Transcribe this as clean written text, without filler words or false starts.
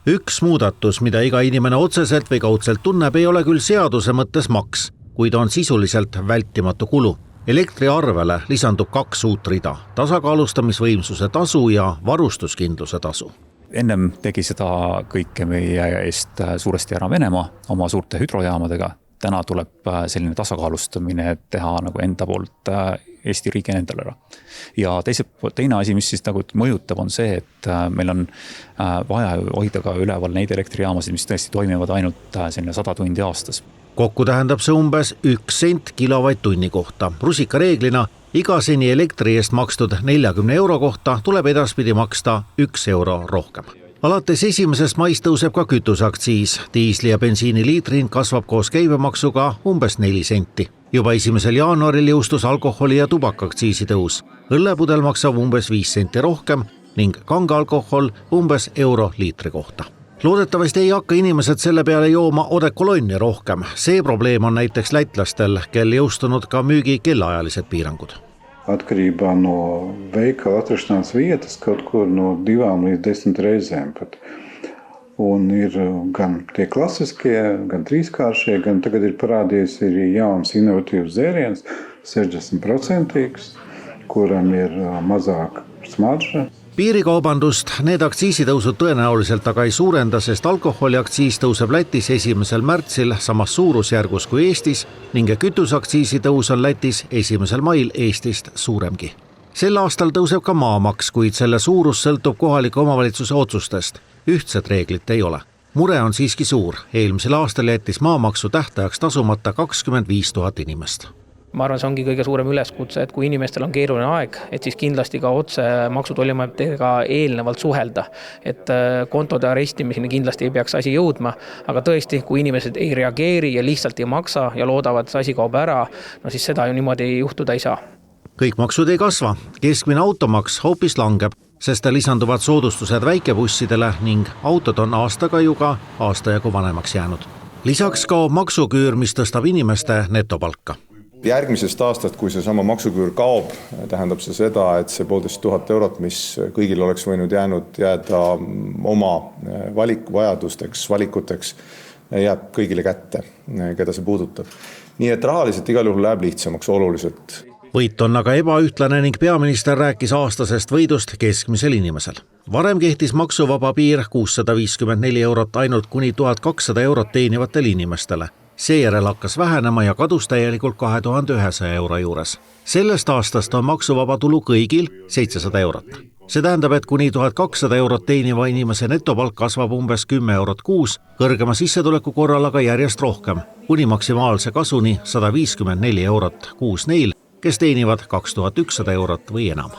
Üks muudatus, mida iga inimene otseselt või kaudselt tunneb, ei ole küll seaduse mõttes maks, kuid on sisuliselt vältimatu kulu. Elektriarvele lisandub 2 uut rida, tasakaalustamisvõimsuse tasu ja varustuskindluse tasu. Ennem tegi seda kõike meie eest suuresti ära Venemaa oma suurte hüdrojaamadega. Täna tuleb selline tasakaalustamine teha nagu enda poolt Eesti riigi endale ära. Ja teine asi, mis siis nagu mõjutab, on see, et meil on vaja hoida ka üleval neid elektrijaamasid, mis tõesti toimivad ainult 100 tundi aastas. Kokku tähendab see umbes 1 sent kilovatt-tunni kohta. Rusika reeglina iga seni elektri eest makstud 40 euro kohta tuleb edaspidi maksta 1 euro rohkem. Alates 1. maist tõuseb ka kütuseaktsiis. Diisli ja bensiini liitrin kasvab koos käibemaksuga umbes 4 senti. Juba 1. jaanuaril jõustus alkoholi ja tubakaaktsiisi tõus. Õllepudel maksab umbes 5 senti rohkem ning kange alkohol umbes euro liitri kohta. Loodetavasti ei hakka inimesed selle peale jooma odekolonni rohkem. See probleem on näiteks lätlastel, kel jõustunud ka müügi kellaajalised piirangud. Atkarībā no veikala atrašanās vietas kaut kur no 2 līdz 10 reizēm pat. Un ir gan tie klasiskie, gan 3-kāršie, gan tagad ir parādījies arī jauns innovatīvs dzēriens, 60%, kuram ir mazāk smarža. Piirikaubandust need aktsiisitõusud tõenäoliselt aga ei suurenda, sest alkoholiaktsiis tõuseb Lätis 1. märtsil samas suurusjärgus kui Eestis ning kütuseaktsiisi tõus on Lätis 1. mail Eestist suuremgi. Sel aastal tõuseb ka maamaks, kuid selle suurus sõltub kohaliku omavalitsuse otsustest. Ühtset reeglit ei ole. Mure on siiski suur. Eelmisel aastal jättis maamaksu tähtajaks tasumata 25 000 inimest. Ma arvan, see ongi kõige suurem üleskutse, et kui inimestel on keeruline aeg, et siis kindlasti ka otse Maksu- ja Tolliametega eelnevalt suhelda. Et kontode arestimiseni kindlasti ei peaks asi jõudma, aga tõesti, kui inimesed ei reageeri ja lihtsalt ei maksa ja loodavad, et asi kaob ära, no siis seda ju niimoodi juhtuda ei saa. Kõik maksud ei kasva. Keskmine automaks hoopis langeb, sest lisanduvad soodustused väikebussidele ning autod on aastaga ju ka aastajagu vanemaks jäänud. Lisaks kaob maksuküür, mis tõstab inimeste netopalka. Järgmisest aastast, kui see sama maksuküür kaob, tähendab see seda, et see 1500 eurot, mis kõigil oleks võinud jääda oma vajadusteks, valikuteks, jääb kõigile kätte, keda see puudutab. Nii et rahaliselt igal juhul läheb lihtsamaks oluliselt. Võit on aga ebaühtlane ning peaminister rääkis aastasest võidust keskmisel inimesel. Varem kehtis maksuvaba piir 654 eurot ainult kuni 1200 eurot teenivatele inimestele. Seejärel hakkas vähenema ja kadus täielikult 2100 euro juures. Sellest aastast on maksuvaba tulu kõigil 700 eurot. See tähendab, et kuni 1200 eurot teeniva inimese netopalk kasvab umbes 10 eurot kuus, kõrgema sissetuleku korral aga järjest rohkem, kuni maksimaalse kasuni 154 eurot kuus neil, kes teenivad 2100 eurot või enam.